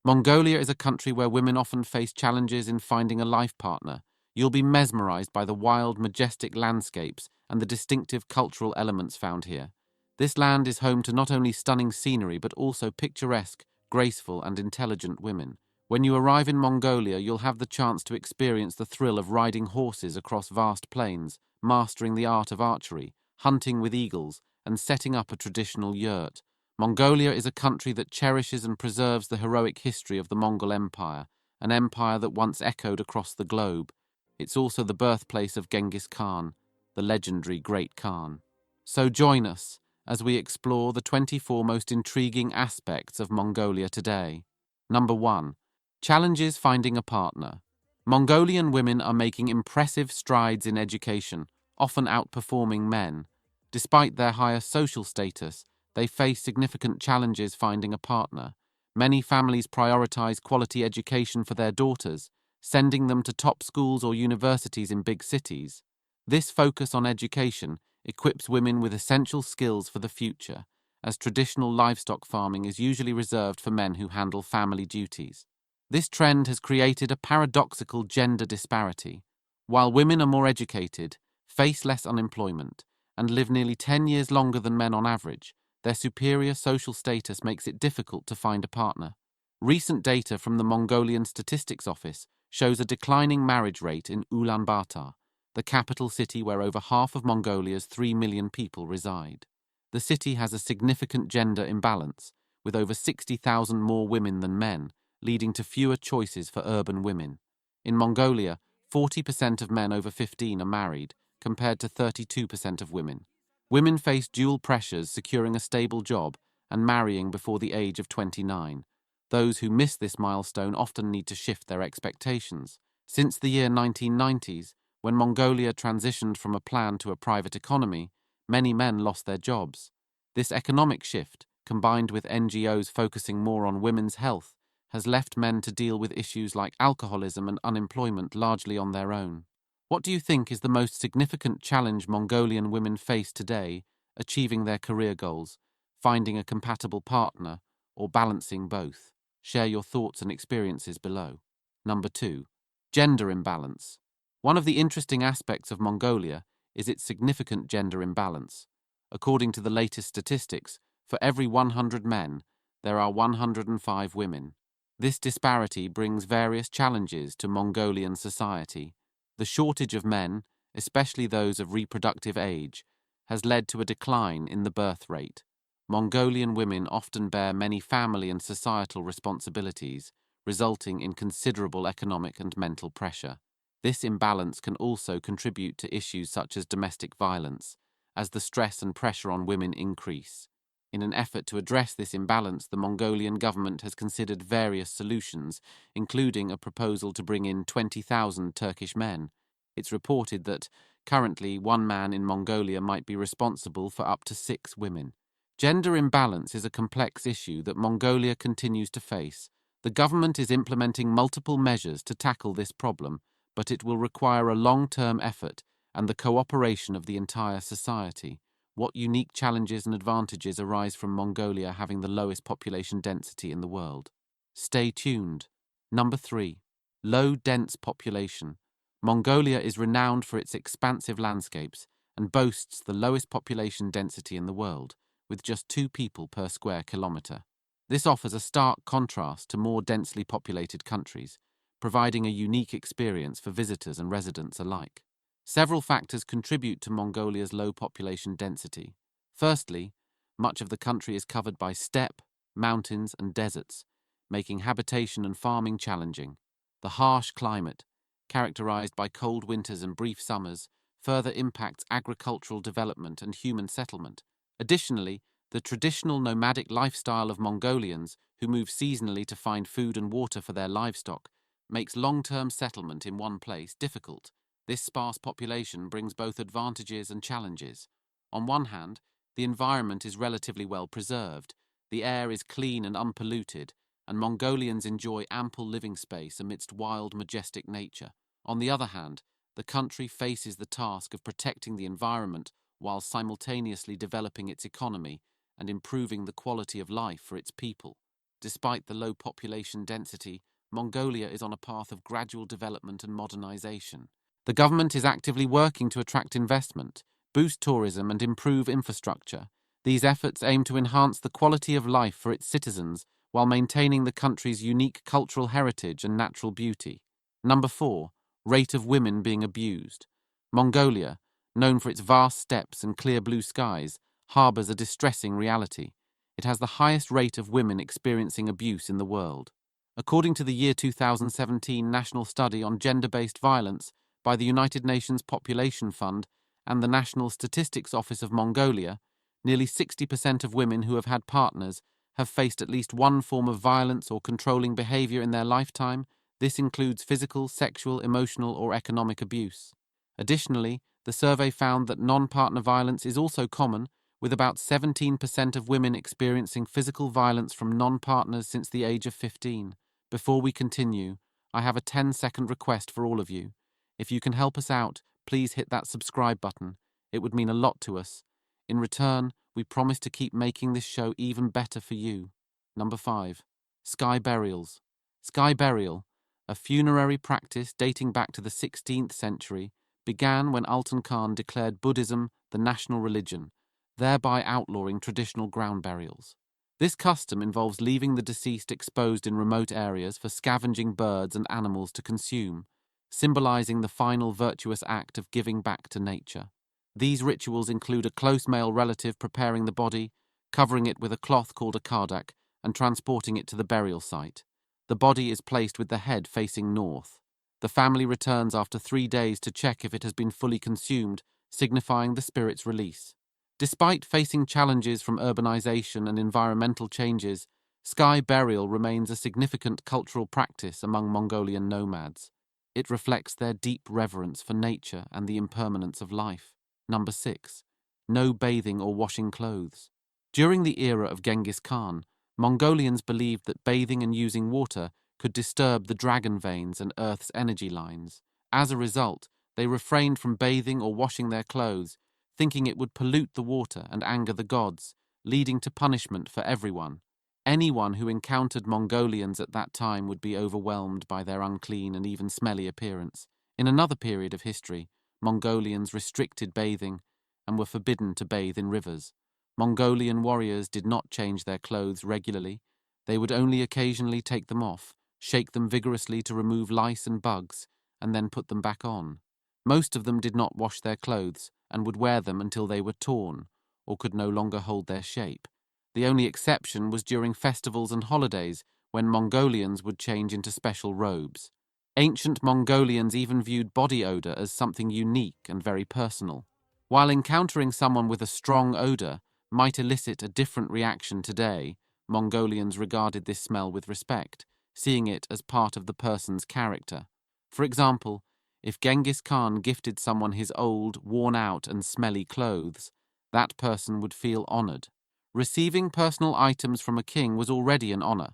Mongolia is a country where women often face challenges in finding a life partner. You'll be mesmerized by the wild, majestic landscapes and the distinctive cultural elements found here. This land is home to not only stunning scenery but also picturesque, graceful, and intelligent women. When you arrive in Mongolia, you'll have the chance to experience the thrill of riding horses across vast plains, mastering the art of archery, hunting with eagles, and setting up a traditional yurt. Mongolia is a country that cherishes and preserves the heroic history of the Mongol Empire, an empire that once echoed across the globe. It's also the birthplace of Genghis Khan, the legendary Great Khan. So join us as we explore the 24 most intriguing aspects of Mongolia today. Number 1. Challenges finding a partner. Mongolian women are making impressive strides in education, often outperforming men. Despite their higher social status, they face significant challenges finding a partner. Many families prioritize quality education for their daughters, sending them to top schools or universities in big cities. This focus on education equips women with essential skills for the future, as traditional livestock farming is usually reserved for men who handle family duties. This trend has created a paradoxical gender disparity. While women are more educated, face less unemployment, and live nearly 10 years longer than men on average, their superior social status makes it difficult to find a partner. Recent data from the Mongolian Statistics Office shows a declining marriage rate in Ulaanbaatar, the capital city where over half of Mongolia's 3 million people reside. The city has a significant gender imbalance, with over 60,000 more women than men, leading to fewer choices for urban women. In Mongolia, 40% of men over 15 are married, compared to 32% of women. Women face dual pressures securing a stable job and marrying before the age of 29. Those who miss this milestone often need to shift their expectations. Since the year 1990s, when Mongolia transitioned from a planned to a private economy, many men lost their jobs. This economic shift, combined with NGOs focusing more on women's health, has left men to deal with issues like alcoholism and unemployment largely on their own. What do you think is the most significant challenge Mongolian women face today, achieving their career goals, finding a compatible partner, or balancing both? Share your thoughts and experiences below. Number 2. Gender imbalance. One of the interesting aspects of Mongolia is its significant gender imbalance. According to the latest statistics, for every 100 men, there are 105 women. This disparity brings various challenges to Mongolian society. The shortage of men, especially those of reproductive age, has led to a decline in the birth rate. Mongolian women often bear many family and societal responsibilities, resulting in considerable economic and mental pressure. This imbalance can also contribute to issues such as domestic violence, as the stress and pressure on women increase. In an effort to address this imbalance, the Mongolian government has considered various solutions, including a proposal to bring in 20,000 Turkish men. It's reported that, currently, one man in Mongolia might be responsible for up to 6 women. Gender imbalance is a complex issue that Mongolia continues to face. The government is implementing multiple measures to tackle this problem, but it will require a long-term effort and the cooperation of the entire society. What unique challenges and advantages arise from Mongolia having the lowest population density in the world? Stay tuned. Number 3. Low dense population. Mongolia is renowned for its expansive landscapes and boasts the lowest population density in the world, with just 2 people per square kilometre. This offers a stark contrast to more densely populated countries, providing a unique experience for visitors and residents alike. Several factors contribute to Mongolia's low population density. Firstly, much of the country is covered by steppe, mountains, and deserts, making habitation and farming challenging. The harsh climate, characterized by cold winters and brief summers, further impacts agricultural development and human settlement. Additionally, the traditional nomadic lifestyle of Mongolians, who move seasonally to find food and water for their livestock, makes long-term settlement in one place difficult. This sparse population brings both advantages and challenges. On one hand, the environment is relatively well preserved, the air is clean and unpolluted, and Mongolians enjoy ample living space amidst wild, majestic nature. On the other hand, the country faces the task of protecting the environment while simultaneously developing its economy and improving the quality of life for its people. Despite the low population density, Mongolia is on a path of gradual development and modernization. The government is actively working to attract investment, boost tourism, and improve infrastructure. These efforts aim to enhance the quality of life for its citizens while maintaining the country's unique cultural heritage and natural beauty. Number 4. Rate of women being abused. Mongolia, known for its vast steppes and clear blue skies, harbors a distressing reality. It has the highest rate of women experiencing abuse in the world. According to the year 2017 National Study on Gender-Based Violence by the United Nations Population Fund and the National Statistics Office of Mongolia, nearly 60% of women who have had partners have faced at least one form of violence or controlling behavior in their lifetime. This includes physical, sexual, emotional, or economic abuse. Additionally, the survey found that non-partner violence is also common, with about 17% of women experiencing physical violence from non-partners since the age of 15. Before we continue, I have a 10-second request for all of you. If you can help us out, please hit that subscribe button. It would mean a lot to us. In return, we promise to keep making this show even better for you. Number 5. Sky burials. Sky burial, a funerary practice dating back to the 16th century, began when Altan Khan declared Buddhism the national religion, thereby outlawing traditional ground burials. This custom involves leaving the deceased exposed in remote areas for scavenging birds and animals to consume, symbolizing the final virtuous act of giving back to nature. These rituals include a close male relative preparing the body, covering it with a cloth called a kardak, and transporting it to the burial site. The body is placed with the head facing north. The family returns after 3 days to check if it has been fully consumed, signifying the spirit's release. Despite facing challenges from urbanization and environmental changes, sky burial remains a significant cultural practice among Mongolian nomads. It reflects their deep reverence for nature and the impermanence of life. Number 6. No bathing or washing clothes. During the era of Genghis Khan, Mongolians believed that bathing and using water could disturb the dragon veins and Earth's energy lines. As a result, they refrained from bathing or washing their clothes, thinking it would pollute the water and anger the gods, leading to punishment for everyone. Anyone who encountered Mongolians at that time would be overwhelmed by their unclean and even smelly appearance. In another period of history, Mongolians restricted bathing and were forbidden to bathe in rivers. Mongolian warriors did not change their clothes regularly. They would only occasionally take them off, shake them vigorously to remove lice and bugs, and then put them back on. Most of them did not wash their clothes and would wear them until they were torn or could no longer hold their shape. The only exception was during festivals and holidays, when Mongolians would change into special robes. Ancient Mongolians even viewed body odor as something unique and very personal. While encountering someone with a strong odor might elicit a different reaction today, Mongolians regarded this smell with respect, seeing it as part of the person's character. For example, if Genghis Khan gifted someone his old, worn-out and smelly clothes, that person would feel honored. Receiving personal items from a king was already an honor,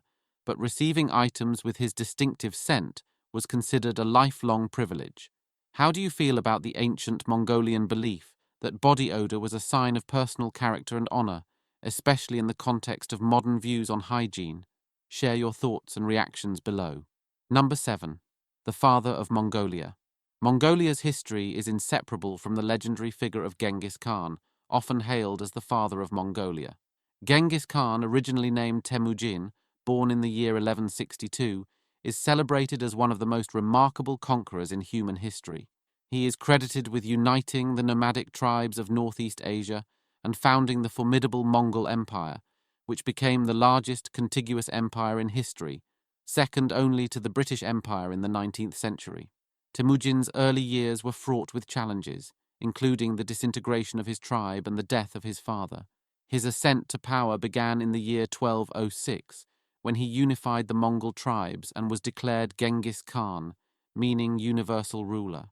but receiving items with his distinctive scent was considered a lifelong privilege. How do you feel about the ancient Mongolian belief that body odor was a sign of personal character and honor, especially in the context of modern views on hygiene? Share your thoughts and reactions below. Number 7. The father of Mongolia. Mongolia's history is inseparable from the legendary figure of Genghis Khan, often hailed as the father of Mongolia. Genghis Khan, originally named Temujin, born in the year 1162, is celebrated as one of the most remarkable conquerors in human history. He is credited with uniting the nomadic tribes of Northeast Asia and founding the formidable Mongol Empire, which became the largest contiguous empire in history, second only to the British Empire in the 19th century. Temujin's early years were fraught with challenges, including the disintegration of his tribe and the death of his father. His ascent to power began in the year 1206, when he unified the Mongol tribes and was declared Genghis Khan, meaning universal ruler.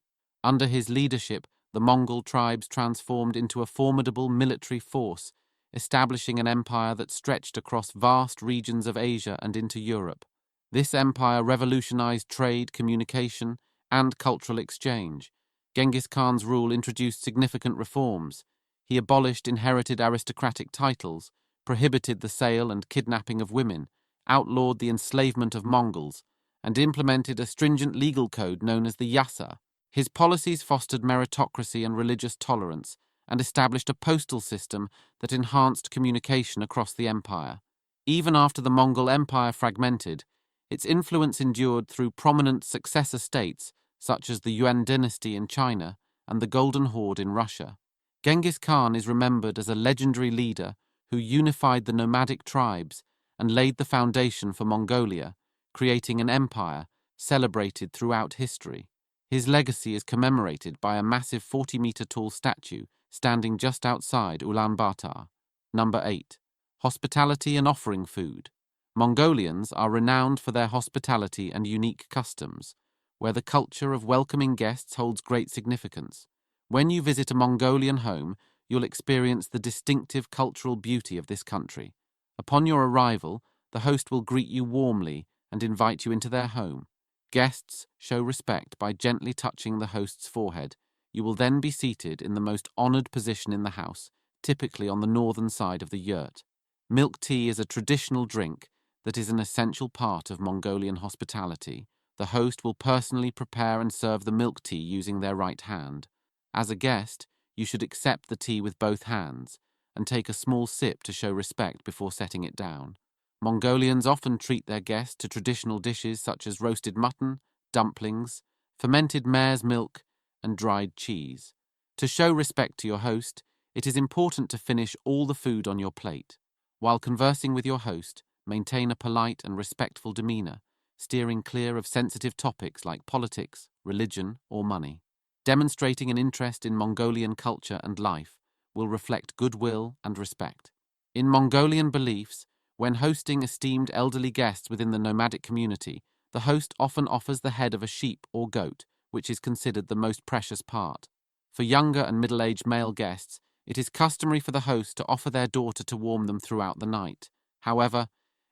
Under his leadership, the Mongol tribes transformed into a formidable military force, establishing an empire that stretched across vast regions of Asia and into Europe. This empire revolutionized trade, communication, and cultural exchange. Genghis Khan's rule introduced significant reforms. He abolished inherited aristocratic titles, prohibited the sale and kidnapping of women, outlawed the enslavement of Mongols, and implemented a stringent legal code known as the Yasa. His policies fostered meritocracy and religious tolerance, and established a postal system that enhanced communication across the empire. Even after the Mongol Empire fragmented, its influence endured through prominent successor states such as the Yuan dynasty in China and the Golden Horde in Russia. Genghis Khan is remembered as a legendary leader who unified the nomadic tribes and laid the foundation for Mongolia, creating an empire celebrated throughout history. His legacy is commemorated by a massive 40-meter-tall statue standing just outside Ulaanbaatar. Number 8. Hospitality and offering food. Mongolians are renowned for their hospitality and unique customs, where the culture of welcoming guests holds great significance. When you visit a Mongolian home, you'll experience the distinctive cultural beauty of this country. Upon your arrival, the host will greet you warmly and invite you into their home. Guests show respect by gently touching the host's forehead. You will then be seated in the most honored position in the house, typically on the northern side of the yurt. Milk tea is a traditional drink that is an essential part of Mongolian hospitality. The host will personally prepare and serve the milk tea using their right hand. As a guest, you should accept the tea with both hands and take a small sip to show respect before setting it down. Mongolians often treat their guests to traditional dishes such as roasted mutton, dumplings, fermented mare's milk, and dried cheese. To show respect to your host, it is important to finish all the food on your plate. While conversing with your host, maintain a polite and respectful demeanor, steering clear of sensitive topics like politics, religion, or money. Demonstrating an interest in Mongolian culture and life will reflect goodwill and respect. In Mongolian beliefs, when hosting esteemed elderly guests within the nomadic community, the host often offers the head of a sheep or goat, which is considered the most precious part. For younger and middle-aged male guests, it is customary for the host to offer their daughter to warm them throughout the night. However,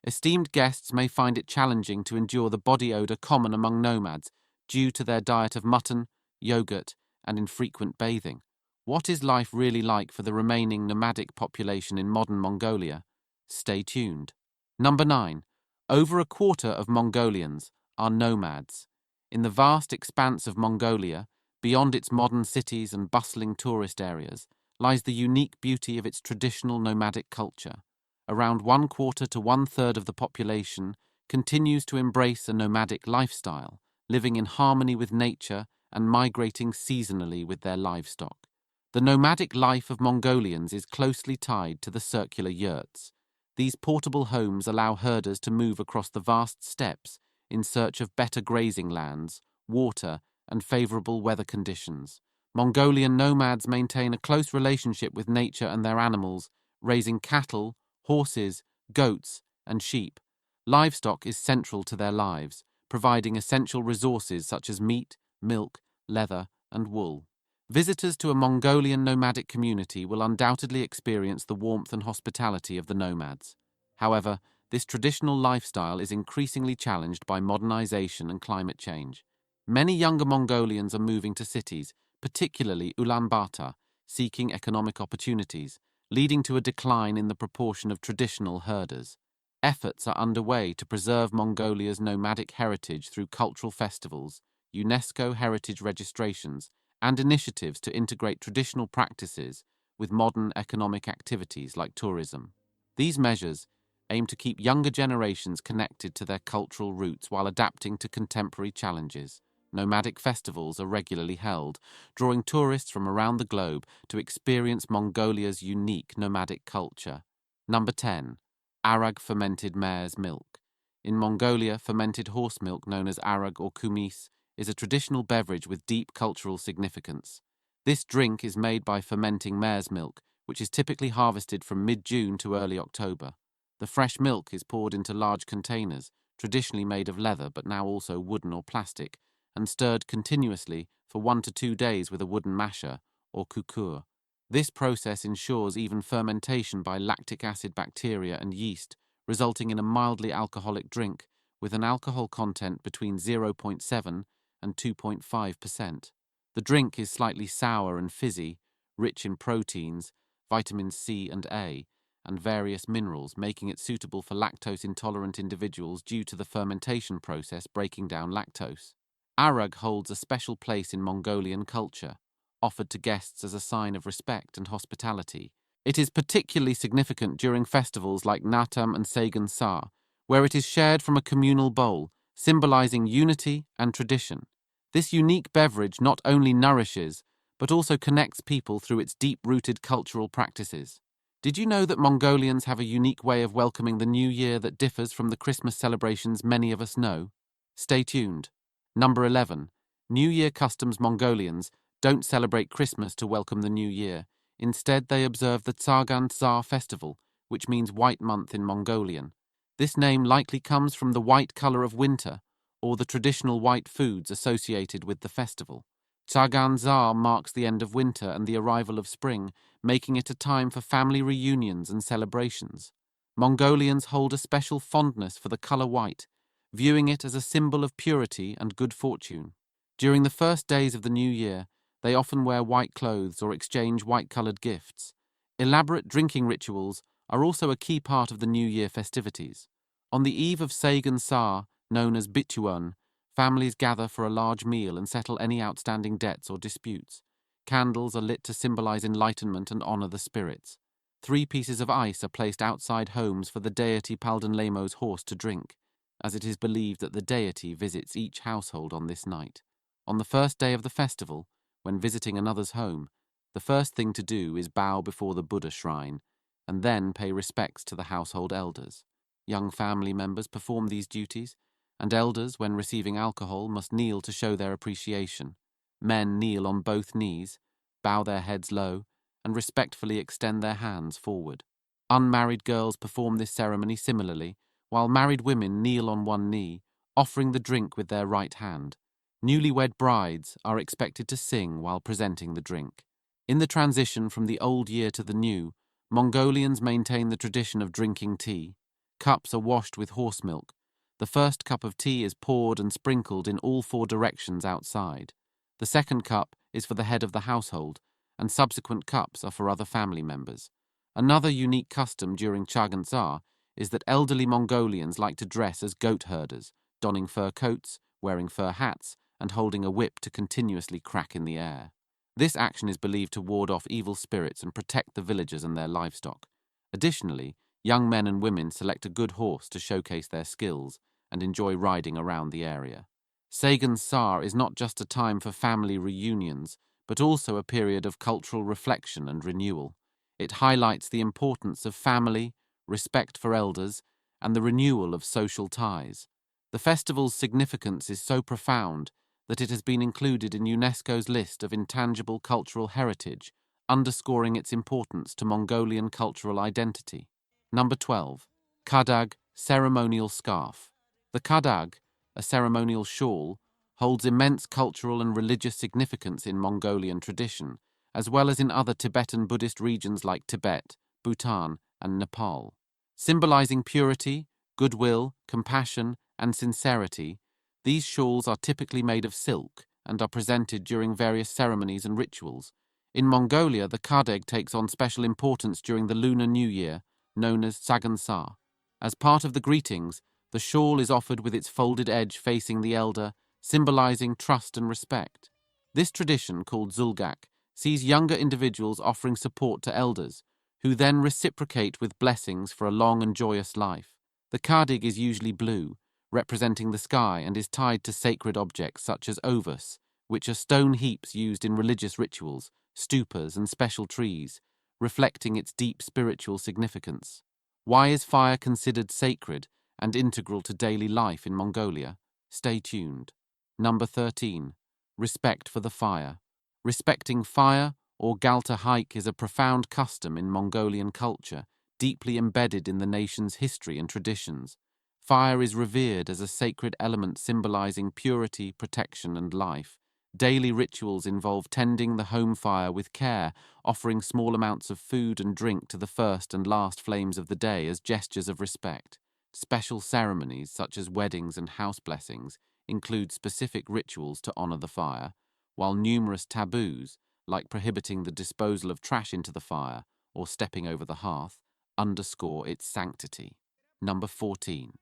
esteemed guests may find it challenging to endure the body odor common among nomads due to their diet of mutton, yogurt, and infrequent bathing. What is life really like for the remaining nomadic population in modern Mongolia? Stay tuned. Number 9. Over a quarter of Mongolians are nomads. In the vast expanse of Mongolia, beyond its modern cities and bustling tourist areas, lies the unique beauty of its traditional nomadic culture. Around 1/4 to 1/3 of the population continues to embrace a nomadic lifestyle, living in harmony with nature and migrating seasonally with their livestock. The nomadic life of Mongolians is closely tied to the circular yurts. These portable homes allow herders to move across the vast steppes in search of better grazing lands, water, and favorable weather conditions. Mongolian nomads maintain a close relationship with nature and their animals, raising cattle, horses, goats, and sheep. Livestock is central to their lives, providing essential resources such as meat, milk, leather, and wool. Visitors to a Mongolian nomadic community will undoubtedly experience the warmth and hospitality of the nomads. However, this traditional lifestyle is increasingly challenged by modernization and climate change. Many younger Mongolians are moving to cities, particularly Ulaanbaatar, seeking economic opportunities, leading to a decline in the proportion of traditional herders. Efforts are underway to preserve Mongolia's nomadic heritage through cultural festivals, UNESCO heritage registrations, and initiatives to integrate traditional practices with modern economic activities like tourism. These measures aim to keep younger generations connected to their cultural roots while adapting to contemporary challenges. Nomadic festivals are regularly held, drawing tourists from around the globe to experience Mongolia's unique nomadic culture. Number 10. Arag fermented mare's milk. In Mongolia, fermented horse milk known as arag or kumis is a traditional beverage with deep cultural significance. This drink is made by fermenting mare's milk, which is typically harvested from mid-June to early October. The fresh milk is poured into large containers, traditionally made of leather but now also wooden or plastic, and stirred continuously for 1 to 2 days with a wooden masher, or kukur. This process ensures even fermentation by lactic acid bacteria and yeast, resulting in a mildly alcoholic drink with an alcohol content between 0.7 and 2.5%. The drink is slightly sour and fizzy, rich in proteins, vitamins C and A, and various minerals, making it suitable for lactose-intolerant individuals due to the fermentation process breaking down lactose. Arag holds a special place in Mongolian culture, offered to guests as a sign of respect and hospitality. It is particularly significant during festivals like Natam and Sagan Sar, where it is shared from a communal bowl, symbolizing unity and tradition. This unique beverage not only nourishes, but also connects people through its deep-rooted cultural practices. Did you know that Mongolians have a unique way of welcoming the new year that differs from the Christmas celebrations many of us know? Stay tuned. Number 11. New Year customs. Mongolians don't celebrate Christmas to welcome the new year. Instead, they observe the Tsagan Tsar festival, which means white month in Mongolian. This name likely comes from the white color of winter, or the traditional white foods associated with the festival. Tsagan Tsar marks the end of winter and the arrival of spring, making it a time for family reunions and celebrations. Mongolians hold a special fondness for the color white, viewing it as a symbol of purity and good fortune. During the first days of the new year, they often wear white clothes or exchange white-colored gifts. Elaborate drinking rituals are also a key part of the New Year festivities. On the eve of Sagan Sar, known as Bituan, families gather for a large meal and settle any outstanding debts or disputes. Candles are lit to symbolize enlightenment and honor the spirits. 3 pieces of ice are placed outside homes for the deity Paldenlemo's horse to drink, as it is believed that the deity visits each household on this night. On the first day of the festival, when visiting another's home, the first thing to do is bow before the Buddha shrine, and then pay respects to the household elders. Young family members perform these duties, and elders, when receiving alcohol, must kneel to show their appreciation. Men kneel on both knees, bow their heads low, and respectfully extend their hands forward. Unmarried girls perform this ceremony similarly, while married women kneel on one knee, offering the drink with their right hand. Newlywed brides are expected to sing while presenting the drink. In the transition from the old year to the new, Mongolians maintain the tradition of drinking tea. Cups are washed with horse milk. The first cup of tea is poured and sprinkled in all 4 directions outside. The second cup is for the head of the household, and subsequent cups are for other family members. Another unique custom during Chagantsar is that elderly Mongolians like to dress as goat herders, donning fur coats, wearing fur hats, and holding a whip to continuously crack in the air. This action is believed to ward off evil spirits and protect the villagers and their livestock. Additionally, young men and women select a good horse to showcase their skills and enjoy riding around the area. Sagan Sar is not just a time for family reunions, but also a period of cultural reflection and renewal. It highlights the importance of family, respect for elders, and the renewal of social ties. The festival's significance is so profound that it has been included in UNESCO's list of intangible cultural heritage, underscoring its importance to Mongolian cultural identity. Number 12. Kadag, ceremonial scarf. The kadag, a ceremonial shawl, holds immense cultural and religious significance in Mongolian tradition, as well as in other Tibetan Buddhist regions like Tibet, Bhutan, and Nepal. Symbolizing purity, goodwill, compassion, and sincerity, these shawls are typically made of silk and are presented during various ceremonies and rituals. In Mongolia, the kadeg takes on special importance during the Lunar New Year, known as Sagansar. As part of the greetings, the shawl is offered with its folded edge facing the elder, symbolizing trust and respect. This tradition, called Zulgak, sees younger individuals offering support to elders, who then reciprocate with blessings for a long and joyous life. The kadeg is usually blue, representing the sky, and is tied to sacred objects such as ovus, which are stone heaps used in religious rituals, stupas, and special trees, reflecting its deep spiritual significance. Why is fire considered sacred and integral to daily life in Mongolia? Stay tuned. Number 13. Respect for the fire. Respecting fire, or galta hike, is a profound custom in Mongolian culture, deeply embedded in the nation's history and traditions. Fire is revered as a sacred element symbolizing purity, protection, and life. Daily rituals involve tending the home fire with care, offering small amounts of food and drink to the first and last flames of the day as gestures of respect. Special ceremonies, such as weddings and house blessings, include specific rituals to honor the fire, while numerous taboos, like prohibiting the disposal of trash into the fire or stepping over the hearth, underscore its sanctity. Number 14.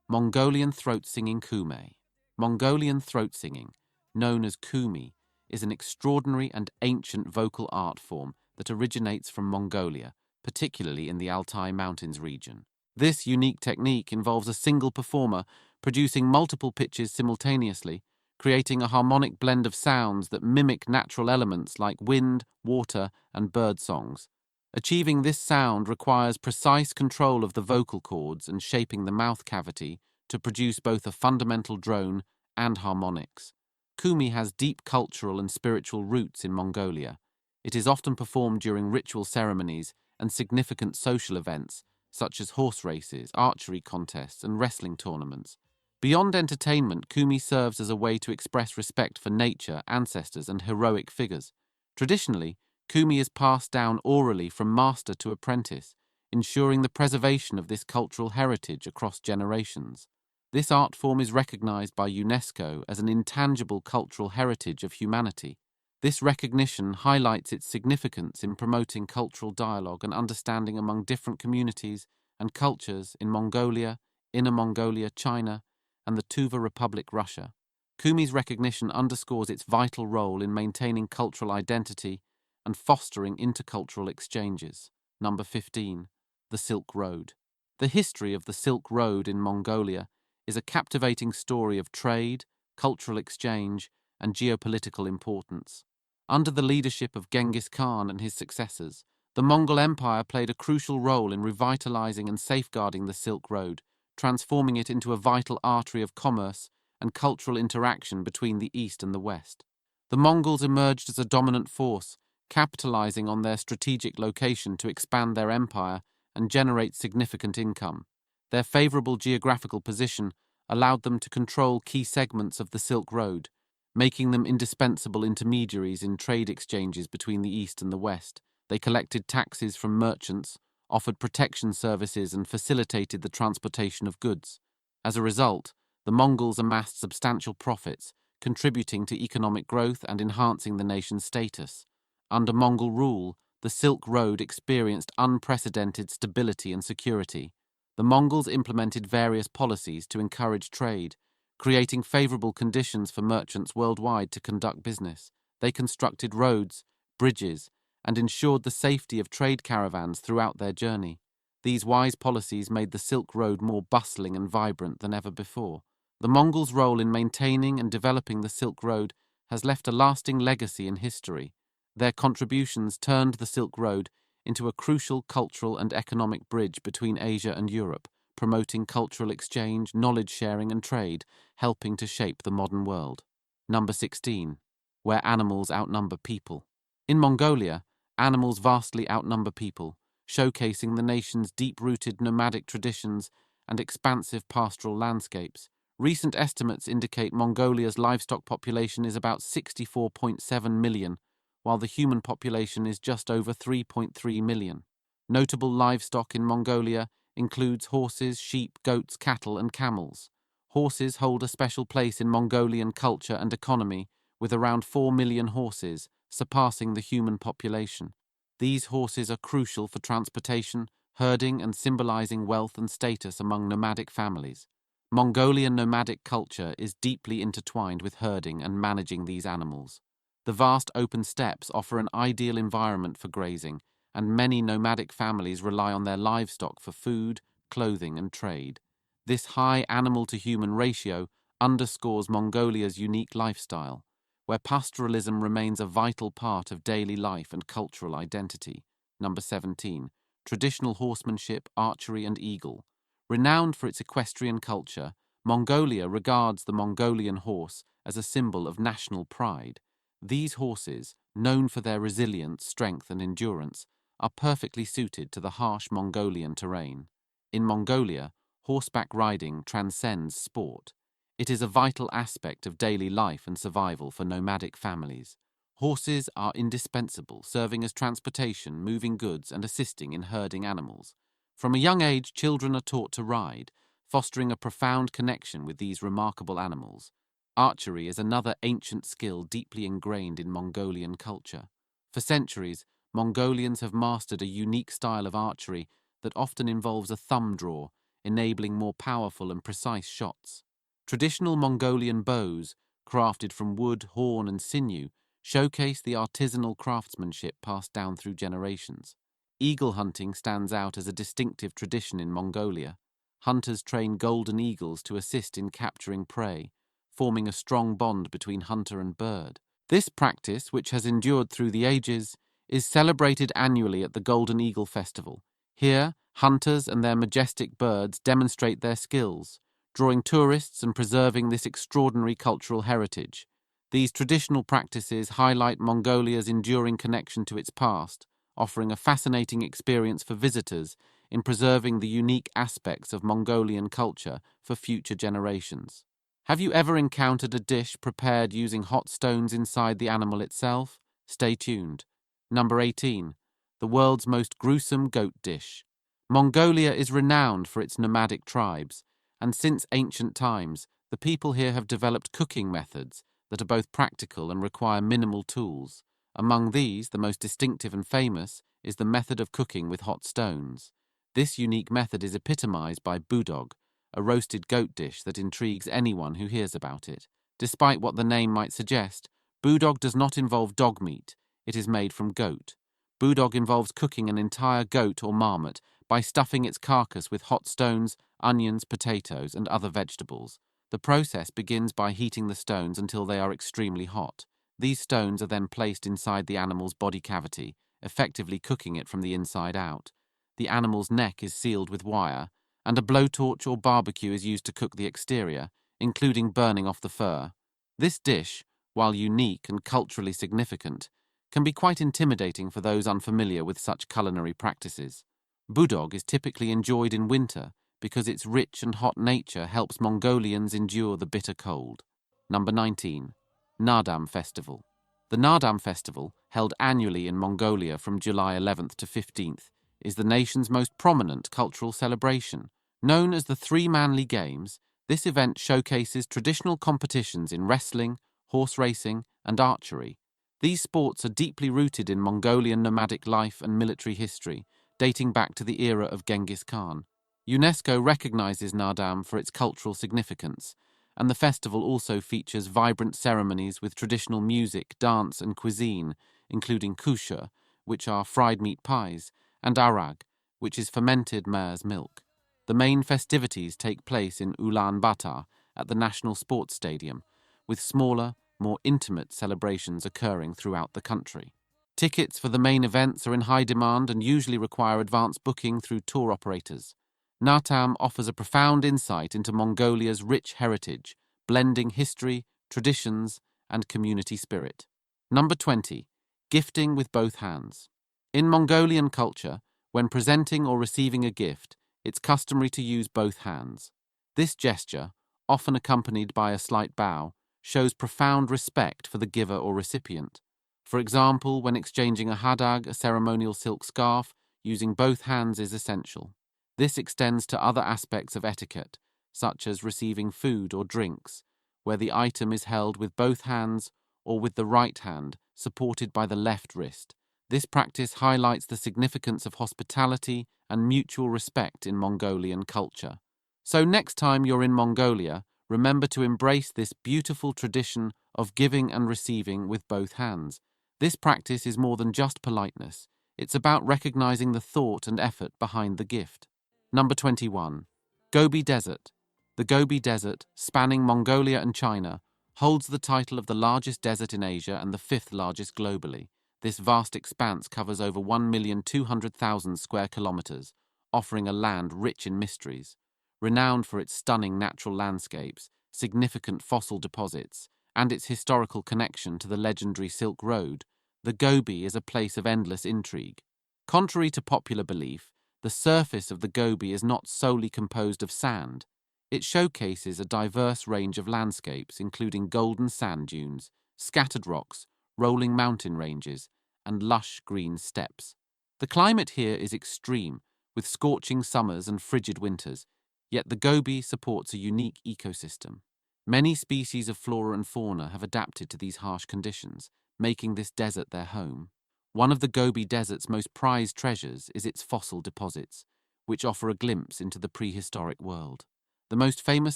Mongolian throat singing kume. Mongolian throat singing, known as kumi, is an extraordinary and ancient vocal art form that originates from Mongolia, particularly in the Altai Mountains region. This unique technique involves a single performer producing multiple pitches simultaneously, creating a harmonic blend of sounds that mimic natural elements like wind, water, and bird songs. Achieving this sound requires precise control of the vocal cords and shaping the mouth cavity to produce both a fundamental drone and harmonics. Kumi has deep cultural and spiritual roots in Mongolia. It is often performed during ritual ceremonies and significant social events, such as horse races, archery contests, and wrestling tournaments. Beyond entertainment, Kumi serves as a way to express respect for nature, ancestors, and heroic figures. Traditionally, Kumi is passed down orally from master to apprentice, ensuring the preservation of this cultural heritage across generations. This art form is recognized by UNESCO as an intangible cultural heritage of humanity. This recognition highlights its significance in promoting cultural dialogue and understanding among different communities and cultures in Mongolia, Inner Mongolia, China, and the Tuva Republic, Russia. Kumi's recognition underscores its vital role in maintaining cultural identity and fostering intercultural exchanges. Number 15. The Silk Road. The history of the Silk Road in Mongolia is a captivating story of trade, cultural exchange, and geopolitical importance. Under the leadership of Genghis Khan and his successors, the Mongol Empire played a crucial role in revitalizing and safeguarding the Silk Road, transforming it into a vital artery of commerce and cultural interaction between the East and the West. The Mongols emerged as a dominant force, capitalizing on their strategic location to expand their empire and generate significant income. Their favorable geographical position allowed them to control key segments of the Silk Road, making them indispensable intermediaries in trade exchanges between the East and the West. They collected taxes from merchants, offered protection services, and facilitated the transportation of goods. As a result, the Mongols amassed substantial profits, contributing to economic growth and enhancing the nation's status. Under Mongol rule, the Silk Road experienced unprecedented stability and security. The Mongols implemented various policies to encourage trade, creating favorable conditions for merchants worldwide to conduct business. They constructed roads, bridges, and ensured the safety of trade caravans throughout their journey. These wise policies made the Silk Road more bustling and vibrant than ever before. The Mongols' role in maintaining and developing the Silk Road has left a lasting legacy in history. Their contributions turned the Silk Road into a crucial cultural and economic bridge between Asia and Europe, promoting cultural exchange, knowledge sharing, and trade, helping to shape the modern world. Number 16. Where animals outnumber people. In Mongolia, animals vastly outnumber people, showcasing the nation's deep-rooted nomadic traditions and expansive pastoral landscapes. Recent estimates indicate Mongolia's livestock population is about 64.7 million, while the human population is just over 3.3 million. Notable livestock in Mongolia includes horses, sheep, goats, cattle, and camels. Horses hold a special place in Mongolian culture and economy, with around 4 million horses, surpassing the human population. These horses are crucial for transportation, herding, and symbolizing wealth and status among nomadic families. Mongolian nomadic culture is deeply intertwined with herding and managing these animals. The vast open steppes offer an ideal environment for grazing, and many nomadic families rely on their livestock for food, clothing, and trade. This high animal-to-human ratio underscores Mongolia's unique lifestyle, where pastoralism remains a vital part of daily life and cultural identity. Number 17. Traditional horsemanship, archery, and eagle. Renowned for its equestrian culture, Mongolia regards the Mongolian horse as a symbol of national pride. These horses, known for their resilience, strength, and endurance, are perfectly suited to the harsh Mongolian terrain. In Mongolia, horseback riding transcends sport. It is a vital aspect of daily life and survival for nomadic families. Horses are indispensable, serving as transportation, moving goods, and assisting in herding animals. From a young age, children are taught to ride, fostering a profound connection with these remarkable animals. Archery is another ancient skill deeply ingrained in Mongolian culture. For centuries, Mongolians have mastered a unique style of archery that often involves a thumb draw, enabling more powerful and precise shots. Traditional Mongolian bows, crafted from wood, horn, and sinew, showcase the artisanal craftsmanship passed down through generations. Eagle hunting stands out as a distinctive tradition in Mongolia. Hunters train golden eagles to assist in capturing prey, forming a strong bond between hunter and bird. This practice, which has endured through the ages, is celebrated annually at the Golden Eagle Festival. Here, hunters and their majestic birds demonstrate their skills, drawing tourists and preserving this extraordinary cultural heritage. These traditional practices highlight Mongolia's enduring connection to its past, offering a fascinating experience for visitors in preserving the unique aspects of Mongolian culture for future generations. Have you ever encountered a dish prepared using hot stones inside the animal itself? Stay tuned. Number 18. The world's most gruesome goat dish. Mongolia is renowned for its nomadic tribes, and since ancient times, the people here have developed cooking methods that are both practical and require minimal tools. Among these, the most distinctive and famous is the method of cooking with hot stones. This unique method is epitomized by budog, a roasted goat dish that intrigues anyone who hears about it. Despite what the name might suggest, budog does not involve dog meat. It is made from goat. Budog involves cooking an entire goat or marmot by stuffing its carcass with hot stones, onions, potatoes, and other vegetables. The process begins by heating the stones until they are extremely hot. These stones are then placed inside the animal's body cavity, effectively cooking it from the inside out. The animal's neck is sealed with wire, and a blowtorch or barbecue is used to cook the exterior, including burning off the fur. This dish, while unique and culturally significant, can be quite intimidating for those unfamiliar with such culinary practices. Budog is typically enjoyed in winter because its rich and hot nature helps Mongolians endure the bitter cold. Number 19. Naadam Festival. The Naadam Festival, held annually in Mongolia from July 11th to 15th, is the nation's most prominent cultural celebration. Known as the Three Manly Games, this event showcases traditional competitions in wrestling, horse racing, and archery. These sports are deeply rooted in Mongolian nomadic life and military history, dating back to the era of Genghis Khan. UNESCO recognizes Naadam for its cultural significance, and the festival also features vibrant ceremonies with traditional music, dance, and cuisine, including kusha, which are fried meat pies, and arag, which is fermented mare's milk. The main festivities take place in Ulaanbaatar at the National Sports Stadium, with smaller, more intimate celebrations occurring throughout the country. Tickets for the main events are in high demand and usually require advance booking through tour operators. Naadam offers a profound insight into Mongolia's rich heritage, blending history, traditions, and community spirit. Number 20. Gifting with both hands. In Mongolian culture, when presenting or receiving a gift, it's customary to use both hands. This gesture, often accompanied by a slight bow, shows profound respect for the giver or recipient. For example, when exchanging a hadag, a ceremonial silk scarf, using both hands is essential. This extends to other aspects of etiquette, such as receiving food or drinks, where the item is held with both hands or with the right hand supported by the left wrist. This practice highlights the significance of hospitality and mutual respect in Mongolian culture. So next time you're in Mongolia, remember to embrace this beautiful tradition of giving and receiving with both hands. This practice is more than just politeness. It's about recognizing the thought and effort behind the gift. Number 21. Gobi Desert. The Gobi Desert, spanning Mongolia and China, holds the title of the largest desert in Asia and the fifth largest globally. This vast expanse covers over 1,200,000 square kilometers, offering a land rich in mysteries. Renowned for its stunning natural landscapes, significant fossil deposits, and its historical connection to the legendary Silk Road, the Gobi is a place of endless intrigue. Contrary to popular belief, the surface of the Gobi is not solely composed of sand. It showcases a diverse range of landscapes, including golden sand dunes, scattered rocks, rolling mountain ranges, and lush green steppes. The climate here is extreme, with scorching summers and frigid winters, yet the Gobi supports a unique ecosystem. Many species of flora and fauna have adapted to these harsh conditions, making this desert their home. One of the Gobi Desert's most prized treasures is its fossil deposits, which offer a glimpse into the prehistoric world. The most famous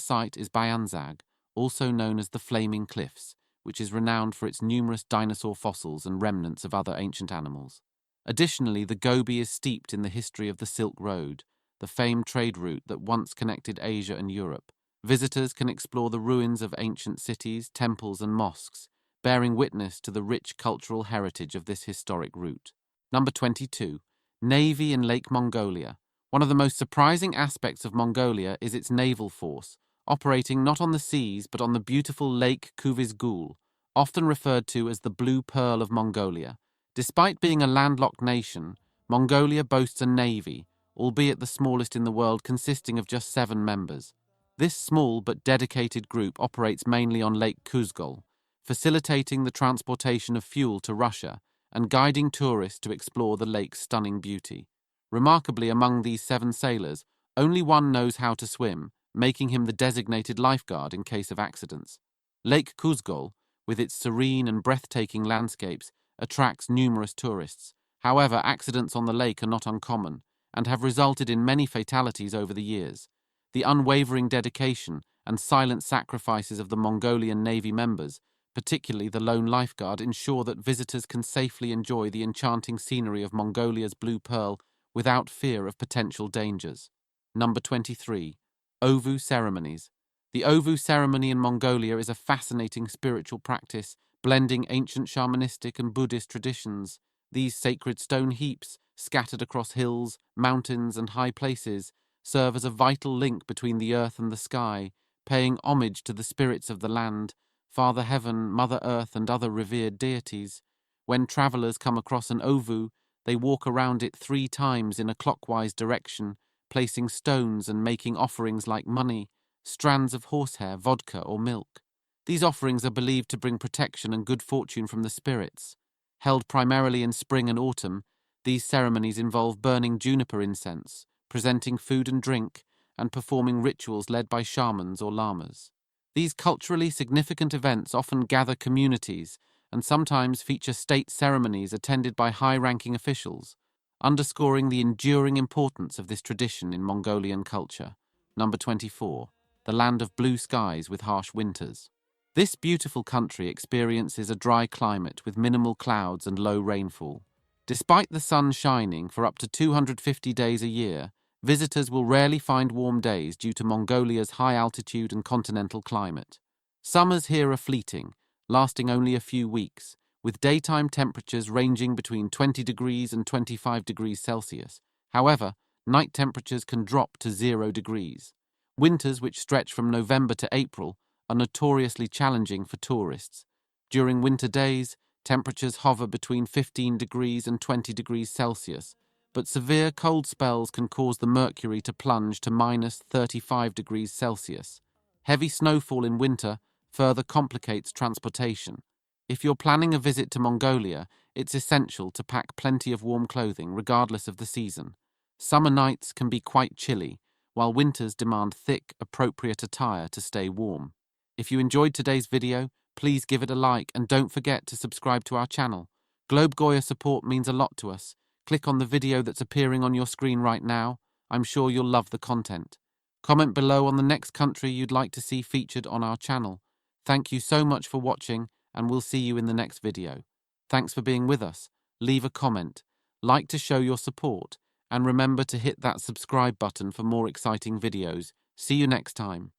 site is Bayanzag, also known as the Flaming Cliffs, which is renowned for its numerous dinosaur fossils and remnants of other ancient animals. Additionally, the Gobi is steeped in the history of the Silk Road, the famed trade route that once connected Asia and Europe. Visitors can explore the ruins of ancient cities, temples, and mosques, bearing witness to the rich cultural heritage of this historic route. Number 22. Navy in Lake Mongolia. One of the most surprising aspects of Mongolia is its naval force, operating not on the seas but on the beautiful Lake Kuvizgul, often referred to as the Blue Pearl of Mongolia. Despite being a landlocked nation, Mongolia boasts a navy, albeit the smallest in the world, consisting of just 7 members. This small but dedicated group operates mainly on Lake Kuzgul, facilitating the transportation of fuel to Russia and guiding tourists to explore the lake's stunning beauty. Remarkably, among these 7 sailors, only one knows how to swim, making him the designated lifeguard in case of accidents. Lake Kuzgul, with its serene and breathtaking landscapes, attracts numerous tourists. However, accidents on the lake are not uncommon and have resulted in many fatalities over the years. The unwavering dedication and silent sacrifices of the Mongolian Navy members, particularly the lone lifeguard, ensure that visitors can safely enjoy the enchanting scenery of Mongolia's Blue Pearl without fear of potential dangers. Number 23. Ovu ceremonies. The Ovu ceremony in Mongolia is a fascinating spiritual practice, blending ancient shamanistic and Buddhist traditions. These sacred stone heaps, scattered across hills, mountains, and high places, serve as a vital link between the earth and the sky, paying homage to the spirits of the land, Father Heaven, Mother Earth, and other revered deities. When travelers come across an ovu, they walk around it 3 times in a clockwise direction, placing stones and making offerings like money, strands of horsehair, vodka, or milk. These offerings are believed to bring protection and good fortune from the spirits. Held primarily in spring and autumn, these ceremonies involve burning juniper incense, presenting food and drink, and performing rituals led by shamans or lamas. These culturally significant events often gather communities and sometimes feature state ceremonies attended by high-ranking officials, underscoring the enduring importance of this tradition in Mongolian culture. Number 24. The land of blue skies with harsh winters. This beautiful country experiences a dry climate with minimal clouds and low rainfall. Despite the sun shining for up to 250 days a year, visitors will rarely find warm days due to Mongolia's high altitude and continental climate. Summers here are fleeting, lasting only a few weeks, with daytime temperatures ranging between 20 degrees and 25 degrees Celsius. However, night temperatures can drop to 0 degrees. Winters, which stretch from November to April, are notoriously challenging for tourists. During winter days, temperatures hover between 15 degrees and 20 degrees Celsius, but severe cold spells can cause the mercury to plunge to minus 35 degrees Celsius. Heavy snowfall in winter further complicates transportation. If you're planning a visit to Mongolia, it's essential to pack plenty of warm clothing regardless of the season. Summer nights can be quite chilly, while winters demand thick, appropriate attire to stay warm. If you enjoyed today's video, please give it a like and don't forget to subscribe to our channel. Globe Goya support means a lot to us. Click on the video that's appearing on your screen right now. I'm sure you'll love the content. Comment below on the next country you'd like to see featured on our channel. Thank you so much for watching, and we'll see you in the next video. Thanks for being with us. Leave a comment, like to show your support, and remember to hit that subscribe button for more exciting videos. See you next time.